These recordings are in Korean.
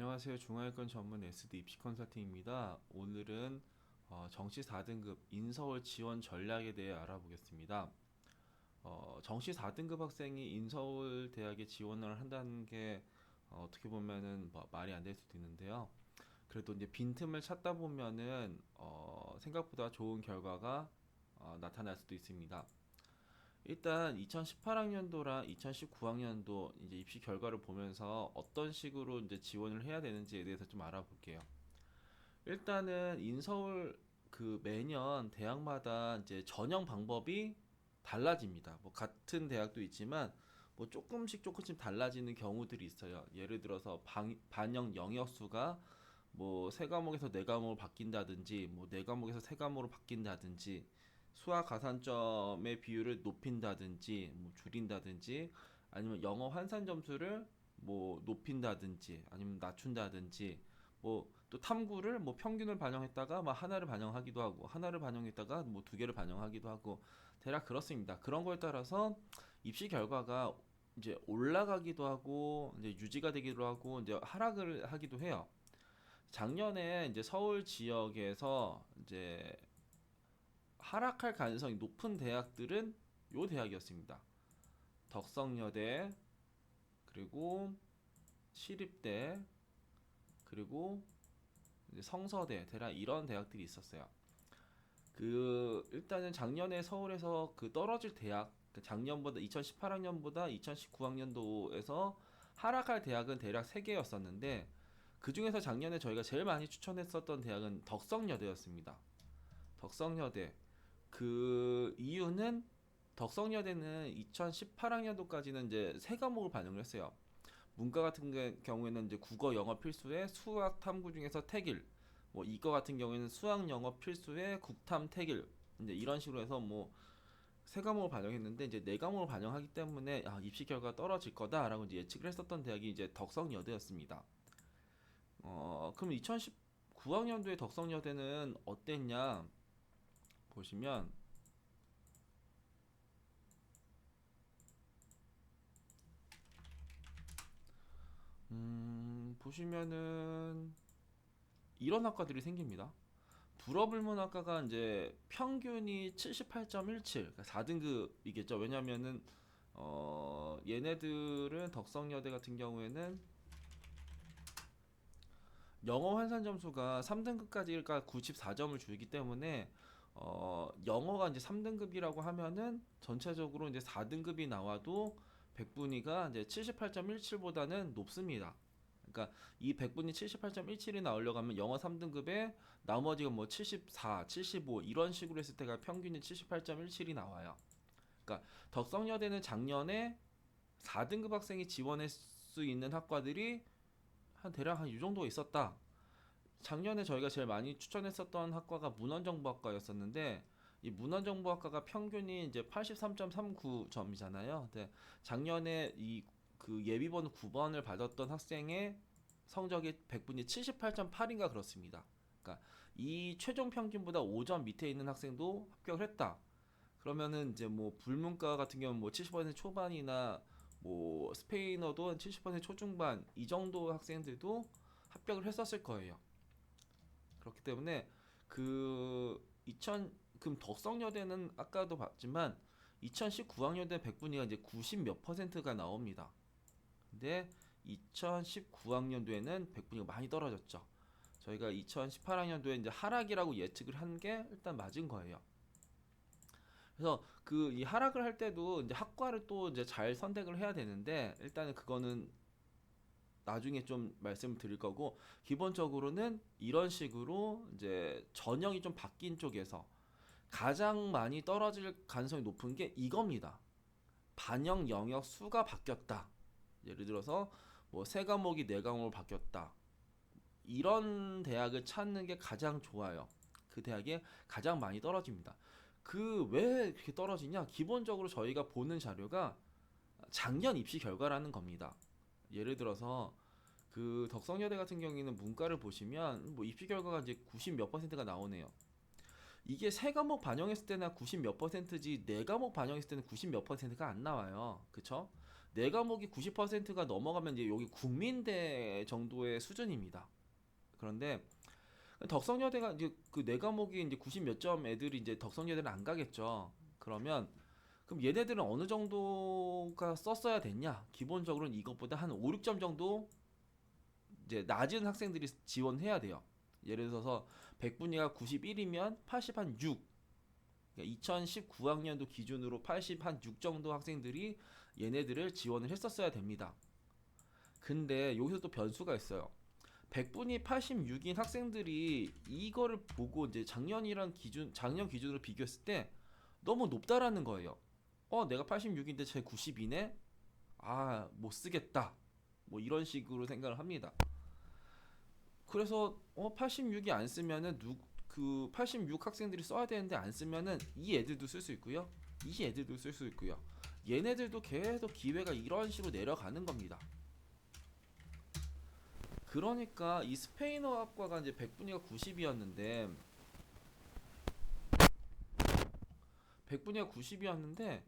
안녕하세요. 중하위권 전문 SD 입시 컨설팅입니다. 오늘은 정시 4등급 인서울 지원 전략에 대해 알아보겠습니다. 정시 4등급 학생이 인서울 대학에 지원을 한다는 게 어떻게 보면은 뭐 말이 안 될 수도 있는데요. 그래도 이제 빈틈을 찾다 보면은 생각보다 좋은 결과가 나타날 수도 있습니다. 일단 2018학년도랑 2019학년도 이제 입시 결과를 보면서 어떤 식으로 이제 지원을 해야 되는지에 대해서 좀 알아볼게요. 일단은 인서울 그 매년 대학마다 이제 전형 방법이 달라집니다. 뭐 같은 대학도 있지만 뭐 조금씩 달라지는 경우들이 있어요. 예를 들어서 반영 영역수가 뭐 세 과목에서 네 과목으로 바뀐다든지 뭐 네 과목에서 세 과목으로 바뀐다든지 수학 가산점의 비율을 높인다든지 뭐 줄인다든지 아니면 영어 환산 점수를 뭐 높인다든지 아니면 낮춘다든지 뭐 또 탐구를 뭐 평균을 반영했다가 막 하나를 반영하기도 하고 하나를 반영했다가 뭐 두 개를 반영하기도 하고 대략 그렇습니다. 그런 거에 따라서 입시 결과가 이제 올라가기도 하고 이제 유지가 되기도 하고 이제 하락을 하기도 해요. 작년에 이제 서울 지역에서 이제 하락할 가능성이 높은 대학들은 요 대학이었습니다. 덕성여대, 그리고 시립대, 그리고 이제 성서대, 대략 이런 대학들이 있었어요. 그 일단은 작년에 서울에서 그 떨어질 대학, 그 작년보다 2018학년보다 2019학년도에서 하락할 대학은 대략 3개였었는데 그 중에서 작년에 저희가 제일 많이 추천했었던 대학은 덕성여대였습니다. 덕성여대. 그 이유는 덕성여대는 2018학년도까지는 이제 세 과목을 반영을 했어요. 문과 같은 경우에는 이제 국어 영어 필수에 수학 탐구 중에서 택일, 뭐 이과 같은 경우에는 수학 영어 필수에 국탐 택일, 이제 이런 식으로 해서 뭐 세 과목을 반영했는데 이제 네 과목을 반영하기 때문에 입시 결과 떨어질 거다라고 이제 예측을 했었던 대학이 이제 덕성여대였습니다. 그럼 2019학년도에 덕성여대는 어땠냐 보시면 보시면은 이런 학과들이 생깁니다. 불어불문학과가 이제 평균이 78.17, 그러니까 4등급이겠죠. 왜냐면은 얘네들은 덕성여대 같은 경우에는 영어 환산 점수가 3등급까지가 94점을 주기 때문에 영어가 이제 3등급이라고 하면은 전체적으로 이제 4등급이 나와도 백분위가 이제 78.17보다는 높습니다. 그러니까 이 백분위 78.17이 나오려고 하면 영어 3등급에 나머지가 뭐 74, 75 이런 식으로 했을 때가 평균이 78.17이 나와요. 그러니까 덕성여대는 작년에 4등급 학생이 지원할 수 있는 학과들이 한 대략 한 이 정도 있었다. 작년에 저희가 제일 많이 추천했었던 학과가 문헌정보학과였었는데 이 문헌정보학과가 평균이 이제 83.39점이잖아요. 근데 작년에 이 그 예비번호 9번을 받았던 학생의 성적이 100분이 78.8인가 그렇습니다. 그러니까 이 최종 평균보다 5점 밑에 있는 학생도 합격을 했다. 그러면은 이제 뭐 불문과 같은 경우는 뭐 70% 초반이나 뭐 스페인어도 한 70% 초중반 이 정도 학생들도 합격을 했었을 거예요. 그렇기 때문에 그 2000 그럼 덕성여대는 아까도 봤지만 2019학년대 백분위가 이제 90 몇 퍼센트가 나옵니다. 근데 2019학년도에는 백분위가 많이 떨어졌죠. 저희가 2018학년도에 이제 하락이라고 예측을 한 게 일단 맞은 거예요. 그래서 그 이 하락을 할 때도 이제 학과를 또 이제 잘 선택을 해야 되는데 일단은 그거는 나중에 좀 말씀을 드릴 거고 기본적으로는 이런 식으로 이제 전형이 좀 바뀐 쪽에서 가장 많이 떨어질 가능성이 높은 게 이겁니다. 반영 영역 수가 바뀌었다. 예를 들어서 뭐 세 과목이 네 과목으로 바뀌었다. 이런 대학을 찾는 게 가장 좋아요. 그 대학에 가장 많이 떨어집니다. 그 왜 이렇게 떨어지냐? 기본적으로 저희가 보는 자료가 작년 입시 결과라는 겁니다. 예를 들어서 그 덕성여대 같은 경우에는 문과를 보시면 뭐 입시 결과가 이제 90 몇 퍼센트가 나오네요. 이게 세 과목 반영했을 때나 90 몇 퍼센트지 네 과목 반영했을 때는 90 몇 퍼센트가 안 나와요. 그쵸? 네 과목이 90%가 넘어가면 이제 여기 국민대 정도의 수준입니다. 그런데 덕성여대가 이제 그 네 과목이 이제 90 몇 점 애들이 이제 덕성여대는 안 가겠죠. 그럼 얘네들은 어느 정도가 썼어야 됐냐? 기본적으로는 이것보다 한 5, 6점 정도 이제 낮은 학생들이 지원해야 돼요. 예를 들어서 100분위가 91이면 80 한 6. 그러니까 2019학년도 기준으로 80 한 6 정도 학생들이 얘네들을 지원을 했었어야 됩니다. 근데 여기서 또 변수가 있어요. 100분이 86인 학생들이 이거를 보고 이제 작년 기준으로 비교했을 때 너무 높다라는 거예요. 내가 86인데 쟤 92네? 아, 못 쓰겠다. 뭐 이런 식으로 생각을 합니다. 그래서 86이 안 쓰면은 그 86 학생들이 써야 되는데 안 쓰면은 이 애들도 쓸 수 있고요. 이 애들도 쓸 수 있고요. 얘네들도 계속 기회가 이런 식으로 내려가는 겁니다. 그러니까 이 스페인어학과가 이제 100분위가 90이었는데 100분위가 90이었는데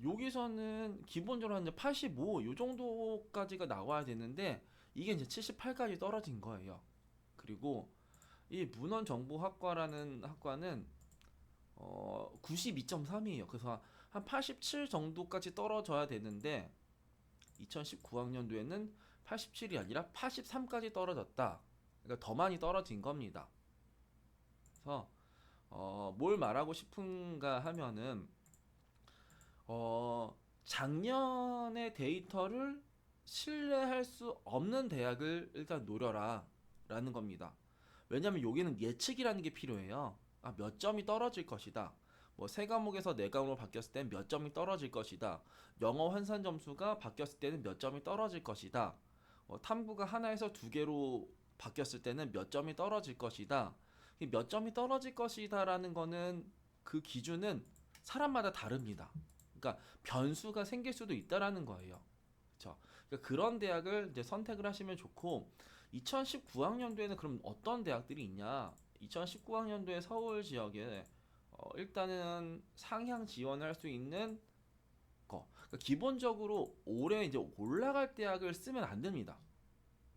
여기서는 기본적으로 한 85 요 정도까지가 나와야 되는데 이게 이제 78까지 떨어진 거예요. 그리고 이 문헌정보학과라는 학과는 92.3이에요. 그래서 한 87 정도까지 떨어져야 되는데 2019학년도에는 87이 아니라 83까지 떨어졌다. 그러니까 더 많이 떨어진 겁니다. 그래서 뭘 말하고 싶은가 하면은 작년의 데이터를 신뢰할 수 없는 대학을 일단 노려라 라는 겁니다. 왜냐면 여기는 예측이라는 게 필요해요. 몇 점이 떨어질 것이다. 뭐 세 과목에서 네 과목으로 바뀌었을 때는 몇 점이 떨어질 것이다. 영어 환산 점수가 바뀌었을 때는 몇 점이 떨어질 것이다. 탐구가 하나에서 두 개로 바뀌었을 때는 몇 점이 떨어질 것이다. 몇 점이 떨어질 것이다라는 거는 그 기준은 사람마다 다릅니다. 그러니까 변수가 생길 수도 있다라는 거예요. 그렇죠? 그러니까 그런 대학을 이제 선택을 하시면 좋고 2019학년도에는 그럼 어떤 대학들이 있냐? 2019학년도에 서울 지역에 일단은 상향 지원할 수 있는 거. 그러니까 기본적으로 올해 이제 올라갈 대학을 쓰면 안 됩니다.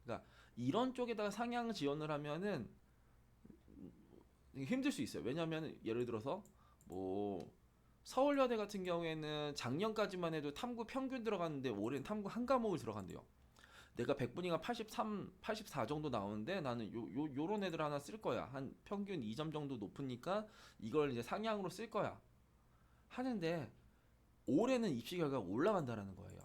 그러니까 이런 쪽에다가 상향 지원을 하면은 힘들 수 있어요. 왜냐하면 예를 들어서 뭐 서울여대 같은 경우에는 작년까지만 해도 탐구 평균 들어갔는데 올해는 탐구 한 과목을 들어간대요. 내가 100분위가 83, 84 정도 나오는데 나는 요런 애들 하나 쓸 거야. 한 평균 2점 정도 높으니까 이걸 이제 상향으로 쓸 거야. 하는데 올해는 입시 결과가 올라간다라는 거예요.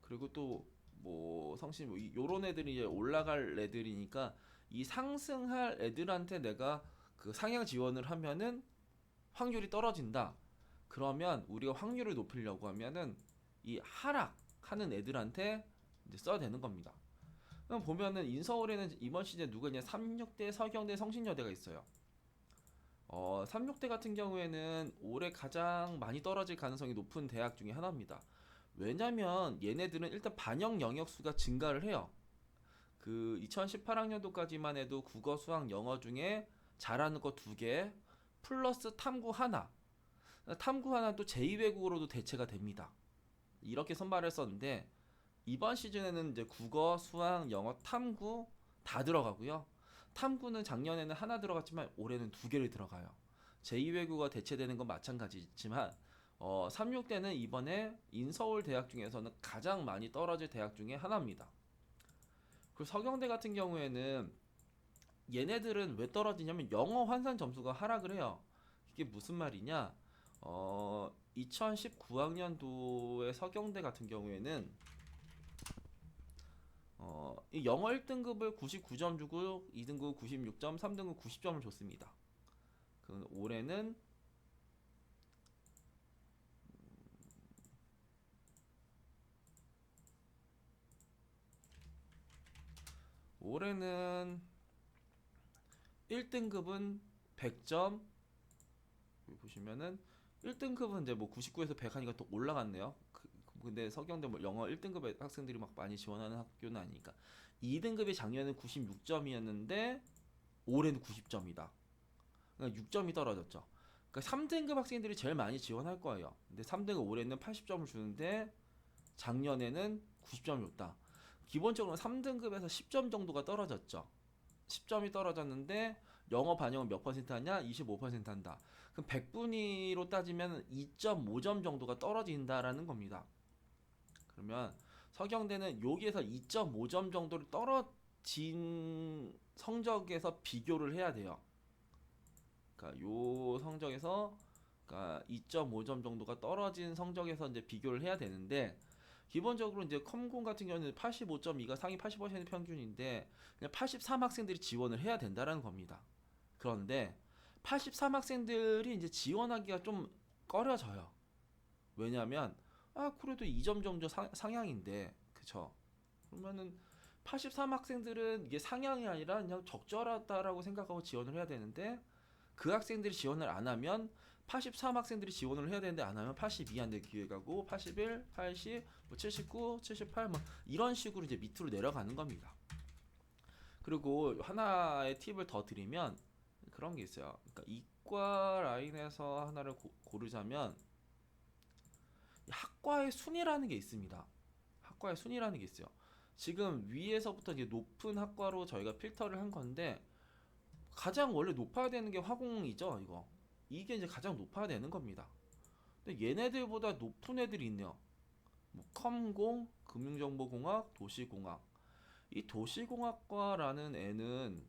그리고 또 뭐 성신 뭐 요런 애들이 이제 올라갈 애들이니까 이 상승할 애들한테 내가 그 상향 지원을 하면은 확률이 떨어진다. 그러면 우리가 확률을 높이려고 하면은 이 하락하는 애들한테 이제 써야 되는 겁니다. 그럼 보면은 인서울에는 이번 시즌에 누가 있냐? 삼육대, 서경대, 성신여대가 있어요. 삼육대 같은 경우에는 올해 가장 많이 떨어질 가능성이 높은 대학 중에 하나입니다. 왜냐면 얘네들은 일단 반영 영역 수가 증가를 해요. 그 2018학년도까지만 해도 국어, 수학, 영어 중에 잘하는 거 두 개, 플러스 탐구 하나. 탐구 하나 또 제2외국어로도 대체가 됩니다. 이렇게 선발을 했었는데 이번 시즌에는 이제 국어, 수학, 영어, 탐구 다 들어가고요. 탐구는 작년에는 하나 들어갔지만 올해는 두 개를 들어가요. 제2외국어 대체되는 건 마찬가지지만 36대는 이번에 인서울 대학 중에서는 가장 많이 떨어질 대학 중에 하나입니다. 그리고 서경대 같은 경우에는 얘네들은 왜 떨어지냐면 영어 환산 점수가 하락을 해요. 이게 무슨 말이냐? 2019학년도의 서경대 같은 경우에는 이 영어 1등급을 99점 주고 2등급 96점, 3등급 90점을 줬습니다. 그 올해는 1등급은 100점. 여기 보시면은 1등급은 이제 뭐 99에서 100 하니까 또 올라갔네요. 근데 서경대 뭐 영어 1등급의 학생들이 막 많이 지원하는 학교는 아니니까. 2등급이 작년에는 96점이었는데 올해는 90점이다. 그러니까 6점이 떨어졌죠. 그러니까 3등급 학생들이 제일 많이 지원할 거예요. 근데 3등급 올해는 80점을 주는데 작년에는 90점이 줬다. 기본적으로 3등급에서 10점 정도가 떨어졌죠. 10점이 떨어졌는데 영어 반영은 몇 퍼센트 하냐? 25% 한다. 그럼 100분위로 따지면 2.5점 정도가 떨어진다라는 겁니다. 그러면 서경대는 여기에서 2.5점 정도를 떨어진 성적에서 비교를 해야 돼요. 그러니까 요 성적에서 그러니까 2.5점 정도가 떨어진 성적에서 이제 비교를 해야 되는데 기본적으로 이제 컴공 같은 경우는 85.2가 상위 80% 평균인데 그냥 83학생들이 지원을 해야 된다라는 겁니다. 그런데 83학생들이 이제 지원하기가 좀 꺼려져요. 왜냐면 그래도 2점 정도 상향인데 그쵸? 그러면은 83학생들은 이게 상향이 아니라 그냥 적절하다라고 생각하고 지원을 해야 되는데 그 학생들이 지원을 안 하면 83학생들이 지원을 해야 되는데 안 하면 82한테 기회가고 81, 80, 뭐 79, 78 뭐 이런 식으로 이제 밑으로 내려가는 겁니다. 그리고 하나의 팁을 더 드리면 그런 게 있어요. 그러니까 이과 라인에서 하나를 고르자면 학과의 순위라는 게 있습니다. 학과의 순위라는 게 있어요. 지금 위에서부터 이제 높은 학과로 저희가 필터를 한 건데 가장 원래 높아야 되는 게 화공이죠, 이거. 이게 이제 가장 높아야 되는 겁니다. 근데 얘네들보다 높은 애들이 있네요. 뭐 컴공, 금융정보공학, 도시공학. 이 도시공학과라는 애는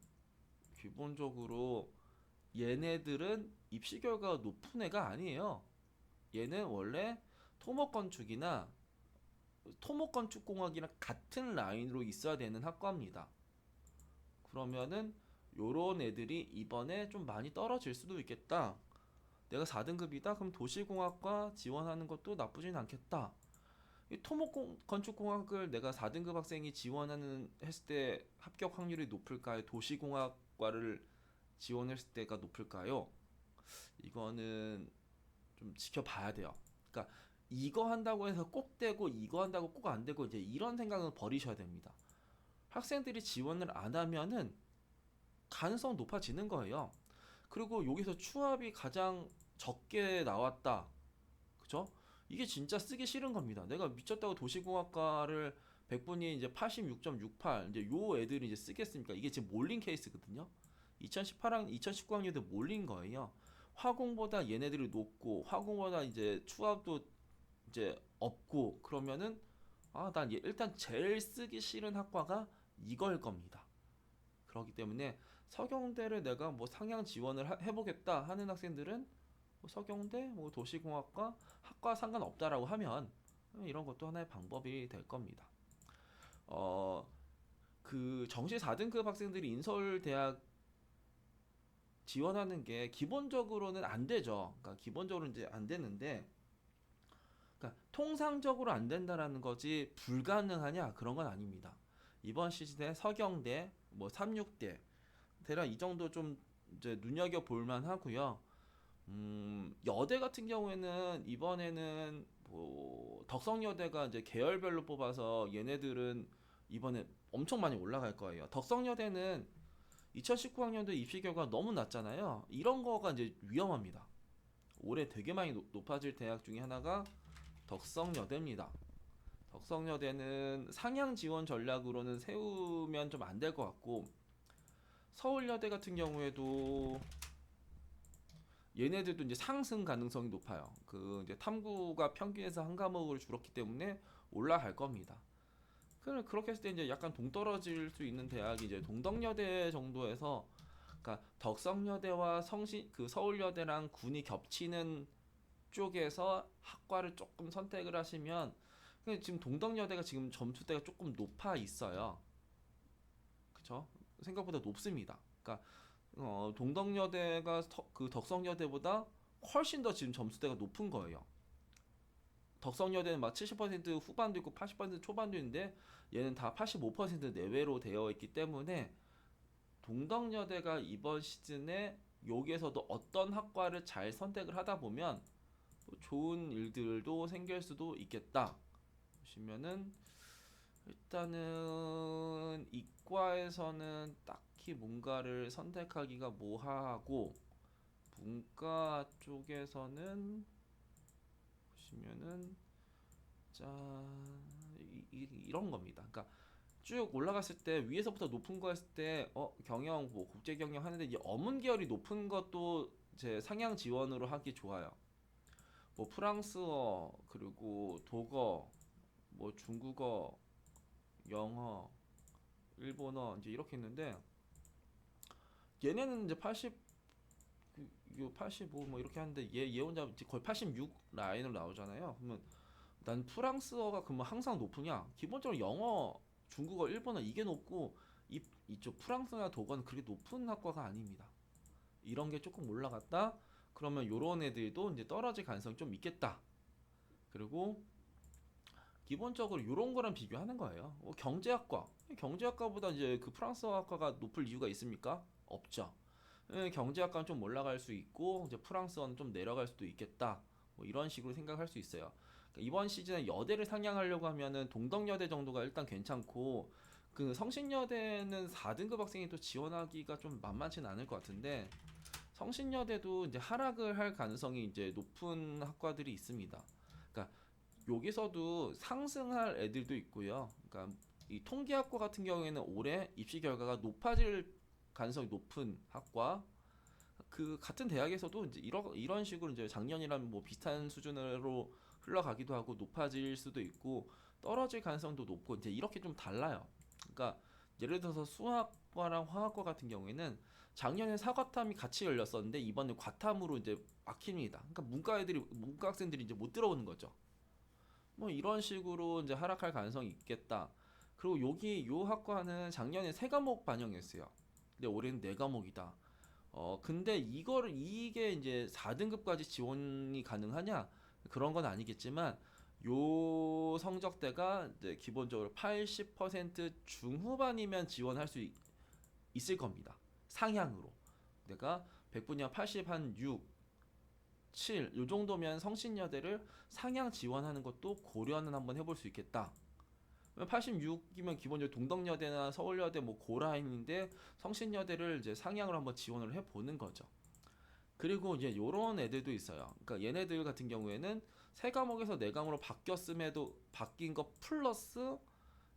기본적으로 얘네들은 입시 결과가 높은 애가 아니에요. 얘는 원래 토목건축이나 토목건축공학이랑 같은 라인으로 있어야 되는 학과입니다. 그러면은 요런 애들이 이번에 좀 많이 떨어질 수도 있겠다. 내가 4등급이다? 그럼 도시공학과 지원하는 것도 나쁘진 않겠다. 이 토목건축공학을 내가 4등급 학생이 지원하는 했을 때 합격 확률이 높을까요? 도시공학과를 지원했을 때가 높을까요? 이거는 좀 지켜봐야 돼요. 그러니까 이거 한다고 해서 꼭 되고 이거 한다고 꼭 안 되고 이제 이런 생각은 버리셔야 됩니다. 학생들이 지원을 안 하면은 가능성 높아지는 거예요. 그리고 여기서 추합이 가장 적게 나왔다. 그죠? 이게 진짜 쓰기 싫은 겁니다. 내가 미쳤다고 도시공학과를 100분이 이제 86.68 이제 요 애들이 이제 쓰겠습니까? 이게 지금 몰린 케이스거든요. 2018학 2019학년도 몰린 거예요. 화공보다 얘네들이 높고 화공보다 이제 추합도 이제 없고 그러면은 난 일단 제일 쓰기 싫은 학과가 이걸 겁니다. 그렇기 때문에 서경대를 내가 뭐 상향 지원을 해보겠다 하는 학생들은 뭐 서경대, 뭐 도시공학과, 학과 상관없다라고 하면 이런 것도 하나의 방법이 될 겁니다. 어, 그 정시 4등급 학생들이 인서울대학 지원하는 게 기본적으로는 안 되죠. 그러니까 기본적으로 이제 안 되는데, 그러니까 통상적으로 안 된다라는 거지 불가능하냐 그런 건 아닙니다. 이번 시즌에 서경대, 뭐 삼육대 대략 이 정도 좀 이제 눈여겨 볼만 하고요. 여대 같은 경우에는 이번에는 뭐 덕성여대가 이제 계열별로 뽑아서 얘네들은 이번에 엄청 많이 올라갈 거예요. 덕성여대는 2019학년도 입시 결과 너무 낮잖아요. 이런 거가 이제 위험합니다. 올해 되게 많이 높아질 대학 중에 하나가 덕성여대입니다. 덕성여대는 상향 지원 전략으로는 세우면 좀 안 될 것 같고 서울여대 같은 경우에도 얘네들도 이제 상승 가능성이 높아요. 그 이제 탐구가 평균에서 한 과목을 줄었기 때문에 올라갈 겁니다. 그렇게 했을 때 이제 약간 동떨어질 수 있는 대학이 이제 동덕여대 정도에서 그러니까 덕성여대와 그 서울여대랑 군이 겹치는 쪽에서 학과를 조금 선택을 하시면 지금 동덕여대가 지금 점수대가 조금 높아 있어요. 그쵸? 생각보다 높습니다. 그러니까 동덕여대가 그 덕성여대보다 훨씬 더 지금 점수대가 높은 거예요. 덕성여대는 막 70% 후반도 있고 80% 초반도 있는데 얘는 다 85% 내외로 되어 있기 때문에 동덕여대가 이번 시즌에 여기에서도 어떤 학과를 잘 선택을 하다 보면 좋은 일들도 생길 수도 있겠다. 보시면은 일단은 이과에서는 딱히 뭔가를 선택하기가 모호하고 문과 쪽에서는 보시면은 짠, 이런 겁니다. 그러니까 쭉 올라갔을 때 위에서부터 높은 거 했을 때 경영 뭐 국제 경영 하는데 이제 어문 계열이 높은 것도 이제 상향 지원으로 하기 좋아요. 뭐 프랑스어 그리고 독어 뭐 중국어 영어 일본어 이제 이렇게 있는데 얘네는 이제 80 85 뭐 이렇게 하는데 얘 혼자 이제 거의 86 라인으로 나오잖아요. 그러면 난 프랑스어가 그러면 항상 높으냐? 기본적으로 영어, 중국어, 일본어 이게 높고 이쪽 프랑스나 독어는 그렇게 높은 학과가 아닙니다. 이런 게 조금 올라갔다. 그러면 요런 애들도 이제 떨어질 가능성이 좀 있겠다. 그리고 기본적으로 요런 거랑 비교하는 거예요. 경제학과. 경제학과보다 이제 그 프랑스어 학과가 높을 이유가 있습니까? 없죠. 경제학과는 좀 올라갈 수 있고 이제 프랑스어는 좀 내려갈 수도 있겠다. 뭐 이런 식으로 생각할 수 있어요. 그러니까 이번 시즌에 여대를 상향하려고 하면은 동덕여대 정도가 일단 괜찮고 그 성신여대는 4등급 학생이 또 지원하기가 좀 만만치는 않을 것 같은데 성신여대도 이제 하락을 할 가능성이 이제 높은 학과들이 있습니다. 그러니까 여기서도 상승할 애들도 있고요. 그러니까 이 통계학과 같은 경우에는 올해 입시 결과가 높아질 가능성이 높은 학과 그 같은 대학에서도 이제 이런 식으로 이제 작년이랑 뭐 비슷한 수준으로 흘러가기도 하고 높아질 수도 있고 떨어질 가능성도 높고 이제 이렇게 좀 달라요. 그러니까 예를 들어서 수학과랑 화학과 같은 경우에는 작년에 사과탐이 같이 열렸었는데 이번에 과탐으로 이제 막힙니다. 그러니까 문과 학생들이 이제 못 들어오는 거죠. 뭐 이런 식으로 이제 하락할 가능성이 있겠다. 그리고 요 학과는 작년에 세 과목 반영했어요. 근데 올해는 네 과목이다. 근데 이게 이제 4등급까지 지원이 가능하냐? 그런 건 아니겠지만 요 성적대가 이제 기본적으로 80% 중후반이면 지원할 수 있을 겁니다. 상향으로. 내가 100분야 80 한 6, 7, 요 정도면 성신여대를 상향 지원하는 것도 고려는 한번 해볼 수 있겠다. 86이면 기본적으로 동덕여대나 서울여대 뭐 고라인인데 성신여대를 이제 상향으로 한번 지원을 해보는 거죠. 그리고 이제 요런 애들도 있어요. 그러니까 얘네들 같은 경우에는 세 과목에서 네 과목으로 바뀌었음에도 바뀐 거 플러스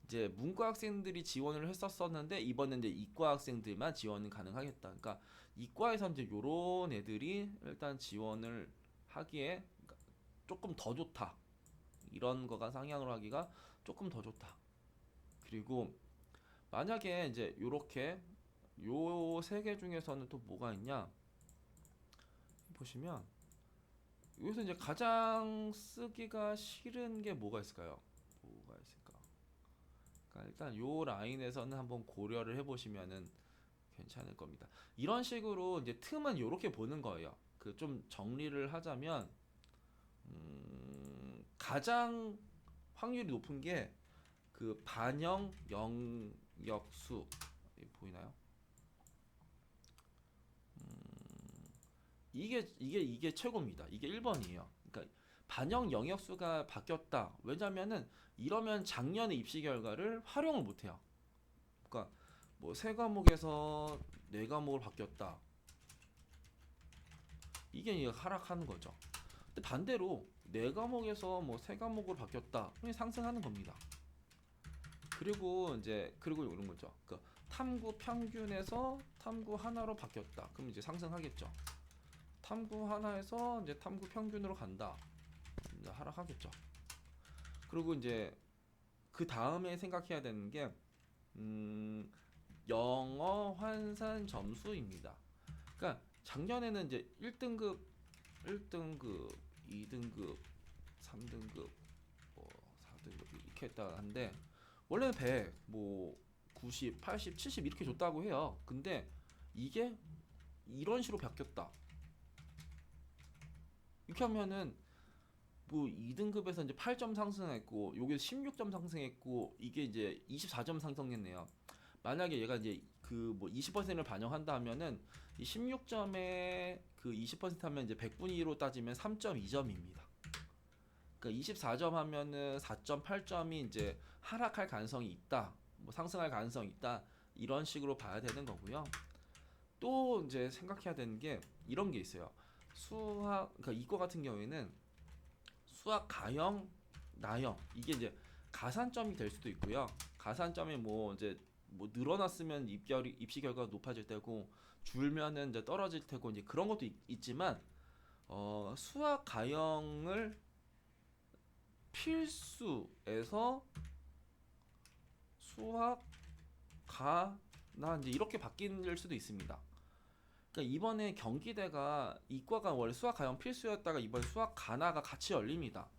이제 문과 학생들이 지원을 했었었는데 이번엔 이제 이과 학생들만 지원이 가능하겠다. 그러니까 이과에서 이제 요런 애들이 일단 지원을 하기에 조금 더 좋다. 이런 거가 상향으로 하기가 조금 더 좋다. 그리고 만약에 이제 요렇게 요 세 개 중에서는 또 뭐가 있냐 보시면 여기서 이제 가장 쓰기가 싫은 게 뭐가 있을까요? 뭐가 있을까? 그러니까 일단 요 라인에서는 한번 고려를 해보시면은 괜찮을 겁니다. 이런 식으로 이제 틈은 요렇게 보는 거예요. 그 좀 정리를 하자면 가장 확률이 높은 게 그 반영 영역수 보이나요? 이게 최고입니다. 이게 1번이에요. 그러니까 반영 영역수가 바뀌었다. 왜냐면은 이러면 작년의 입시 결과를 활용을 못 해요. 그러니까 뭐 세 과목에서 네 과목을 바뀌었다. 이게 하락하는 거죠. 근데 반대로 네 과목에서 뭐 세 과목으로 바뀌었다. 그럼 상승하는 겁니다. 그리고 이런 거죠. 그러니까 탐구 평균에서 탐구 하나로 바뀌었다. 그럼 이제 상승하겠죠. 탐구 하나에서 이제 탐구 평균으로 간다. 이제 하락하겠죠. 그리고 이제 그 다음에 생각해야 되는 게 영어 환산 점수입니다. 그러니까 작년에는 이제 1등급, 1등급, 2등급, 3등급, 뭐 4등급 이렇게 했다 한데 원래는 100, 뭐 90, 80, 70 이렇게 줬다고 해요. 근데 이게 이런 식으로 바뀌었다. 이렇게 하면은 뭐 2등급에서 이제 8점 상승했고 여기서 16점 상승했고 이게 이제 24점 상승했네요. 만약에 얘가 이제 그 뭐 20%를 반영한다 하면은 이 16점에 그 20% 하면 이제 100분위로 따지면 3.2점입니다. 그러니까 24점 하면은 4.8점이 이제 하락할 가능성이 있다. 뭐 상승할 가능성이 있다. 이런 식으로 봐야 되는 거고요. 또 이제 생각해야 되는 게 이런 게 있어요. 그러니까 이거 같은 경우에는 수학 가형 나영 이게 이제 가산점이 될 수도 있고요. 가산점이 뭐 이제 뭐 늘어났으면 입시 결과가 높아질 테고 줄면은 이제 떨어질 테고 이제 그런 것도 있지만 수학 가형을 필수에서 수학 가나 이제 이렇게 바뀔 수도 있습니다. 그러니까 이번에 경기대가 이과가 원래 수학 가형 필수였다가 이번 수학 가나가 같이 열립니다.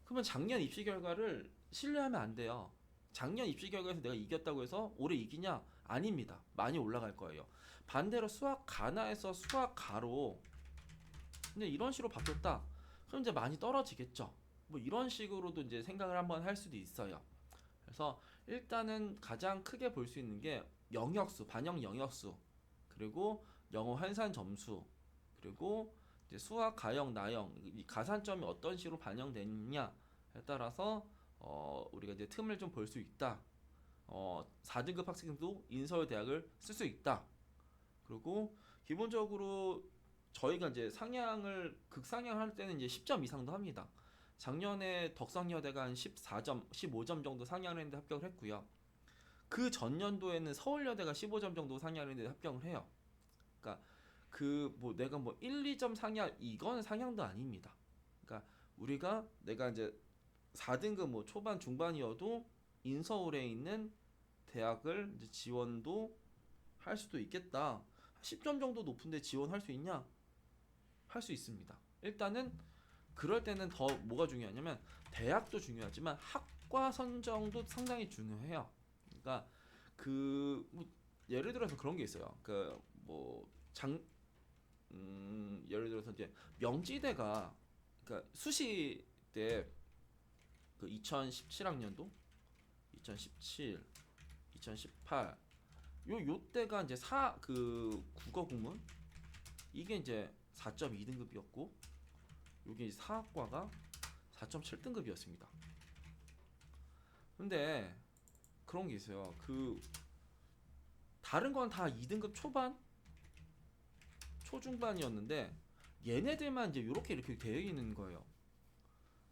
그러면 작년 입시 결과를 신뢰하면 안 돼요. 작년 입시 결과에서 내가 이겼다고 해서 올해 이기냐? 아닙니다. 많이 올라갈 거예요. 반대로 수학 가나에서 수학 가로 근데 이런 식으로 바뀌었다. 그럼 이제 많이 떨어지겠죠. 뭐 이런 식으로도 이제 생각을 한번 할 수도 있어요. 그래서 일단은 가장 크게 볼 수 있는 게 영역수, 반영 영역수, 그리고 영어 환산 점수, 그리고 이제 수학 가형, 나형 이 가산점이 어떤 식으로 반영되느냐에 따라서 우리가 이제 틈을 좀 볼 수 있다. 4등급 학생도 인서울 대학을 쓸 수 있다. 그리고 기본적으로 저희가 이제 상향을 극상향할 때는 이제 10점 이상도 합니다. 작년에 덕성여대가 한 14점, 15점 정도 상향을 했는데 합격을 했고요. 그 전년도에는 서울여대가 15점 정도 상향을 했는데 합격을 해요. 그러니까 그 뭐 내가 뭐 1, 2점 상향 이건 상향도 아닙니다. 그러니까 우리가 내가 이제 4등급 뭐 초반 중반이어도 인서울에 있는 대학을 이제 지원도 할 수도 있겠다. 10점 정도 높은데 지원할 수 있냐? 할 수 있습니다. 일단은 그럴 때는 더 뭐가 중요하냐면 대학도 중요하지만 학과 선정도 상당히 중요해요. 그러니까 그뭐 예를 들어서 그런 게 있어요. 그 뭐 장 예를 들어서 이제 명지대가 그러니까 수시 때 그 2017학년도 2017, 2018 요때가 이제 그 국어 국문 이게 이제 4.2등급이었고 요게 이제 사학과가 4.7등급이었습니다. 근데 그런 게 있어요. 그 다른 건 다 2등급 초반, 초중반이었는데 얘네들만 이제 이렇게 되어 있는 거예요.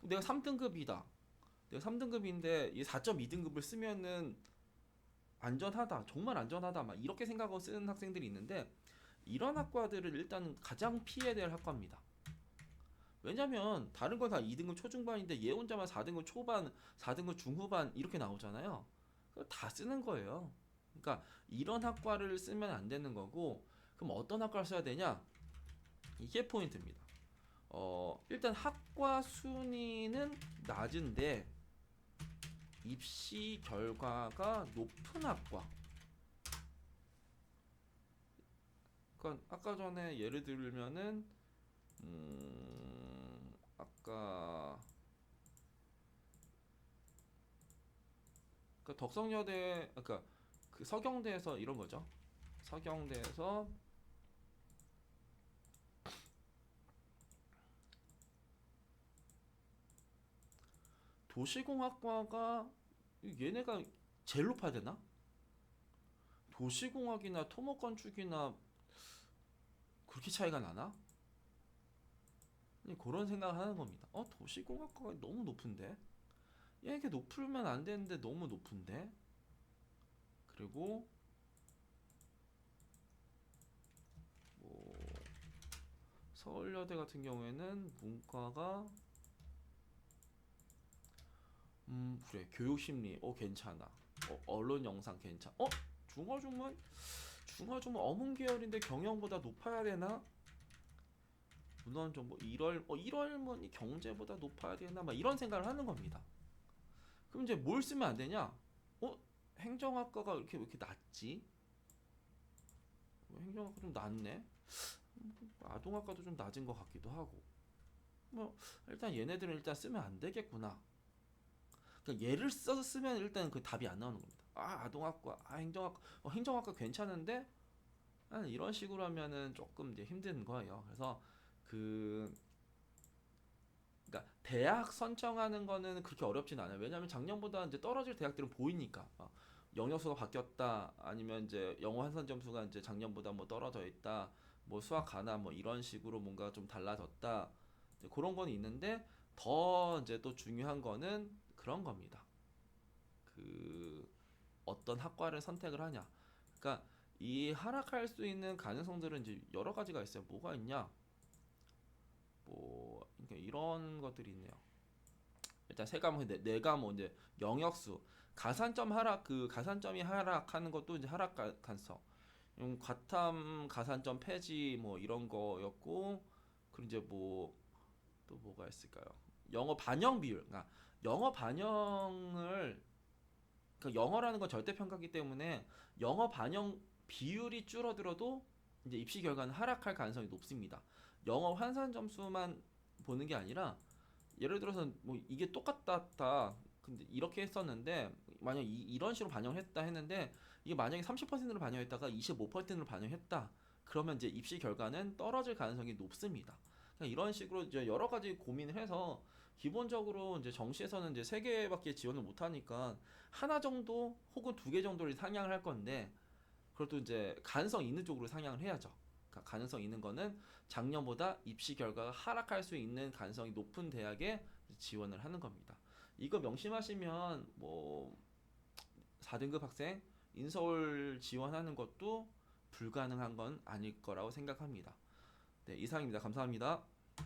내가 3등급이다. 내가 3등급인데 이 4.2등급을 쓰면은 안전하다. 정말 안전하다. 막 이렇게 생각하고 쓰는 학생들이 있는데 이런 학과들을 일단 가장 피해야 될 학과입니다. 왜냐면 다른 건 다 2등급 초중반인데 얘 혼자만 4등급 초반, 4등급 중후반 이렇게 나오잖아요. 그거 다 쓰는 거예요. 그러니까 이런 학과를 쓰면 안 되는 거고 그럼 어떤 학과를 써야 되냐? 이게 포인트입니다. 일단 학과 순위는 낮은데 입시 결과가 높은 학과. 그러니까 아까 전에 예를 들면은 아까 그 덕성여대 그러니까 그 서경대에서 이런 거죠. 서경대에서 도시공학과가 얘네가 제일 높아야 되나? 도시공학이나 토목건축이나 그렇게 차이가 나나? 그런 생각을 하는 겁니다. 도시공학과가 너무 높은데? 얘 이렇게 높으면 안 되는데 너무 높은데? 그리고 뭐 서울여대 같은 경우에는 문과가 그래 교육심리 괜찮아. 언론 영상 괜찮아. 중어중문 어문 계열인데 경영보다 높아야 되나? 문헌정보 1월문이 경제보다 높아야 되나? 막 이런 생각을 하는 겁니다. 그럼 이제 뭘 쓰면 안 되냐? 행정학과가 왜 이렇게 낮지? 행정학과 좀 낮네. 아동학과도 좀 낮은 것 같기도 하고. 뭐 일단 얘네들은 일단 쓰면 안 되겠구나. 그러니까 얘를 써서 쓰면 일단 그 답이 안 나오는 겁니다. 아동학과, 행정학과 괜찮은데 이런 식으로 하면은 조금 이제 힘든 거예요. 그래서 그 그러니까 대학 선정하는 거는 그렇게 어렵진 않아요. 왜냐하면 작년보다 이제 떨어질 대학들은 보이니까. 영역수가 바뀌었다, 아니면 이제 영어 환산 점수가 이제 작년보다 뭐 떨어져 있다, 뭐 수학 가나 뭐 이런 식으로 뭔가 좀 달라졌다. 그런 건 있는데 더 이제 또 중요한 거는 그런 겁니다. 그 어떤 학과를 선택을 하냐. 그러니까 이 하락할 수 있는 가능성들은 이제 여러 가지가 있어요. 뭐가 있냐? 뭐 그러니까 이런 것들이 있네요. 일단 세 과목 네 과목 이제 영역수 가산점 하락 그 가산점이 하락하는 것도 이제 하락 가능성. 과탐 가산점 폐지 뭐 이런 거였고 그리고 이제 뭐 또 뭐가 있을까요? 영어 반영 비율. 그러니까 영어 반영을 그러니까 영어라는 건 절대 평가기 때문에 영어 반영 비율이 줄어들어도 이제 입시 결과는 하락할 가능성이 높습니다. 영어 환산 점수만 보는 게 아니라 예를 들어서 뭐 이게 똑같다 근데 이렇게 했었는데 만약 이런 식으로 반영을 했다 했는데 이게 만약에 30%로 반영했다가 25%로 반영했다 그러면 이제 입시 결과는 떨어질 가능성이 높습니다. 그냥 이런 식으로 이제 여러 가지 고민을 해서 기본적으로 이제 정시에서는 이제 세 개밖에 지원을 못 하니까 하나 정도 혹은 두 개 정도를 상향을 할 건데 그래도 이제 가능성 있는 쪽으로 상향을 해야죠. 그러니까 가능성 있는 거는 작년보다 입시 결과가 하락할 수 있는 가능성이 높은 대학에 지원을 하는 겁니다. 이거 명심하시면 뭐 4등급 학생 인서울 지원하는 것도 불가능한 건 아닐 거라고 생각합니다. 네, 이상입니다. 감사합니다.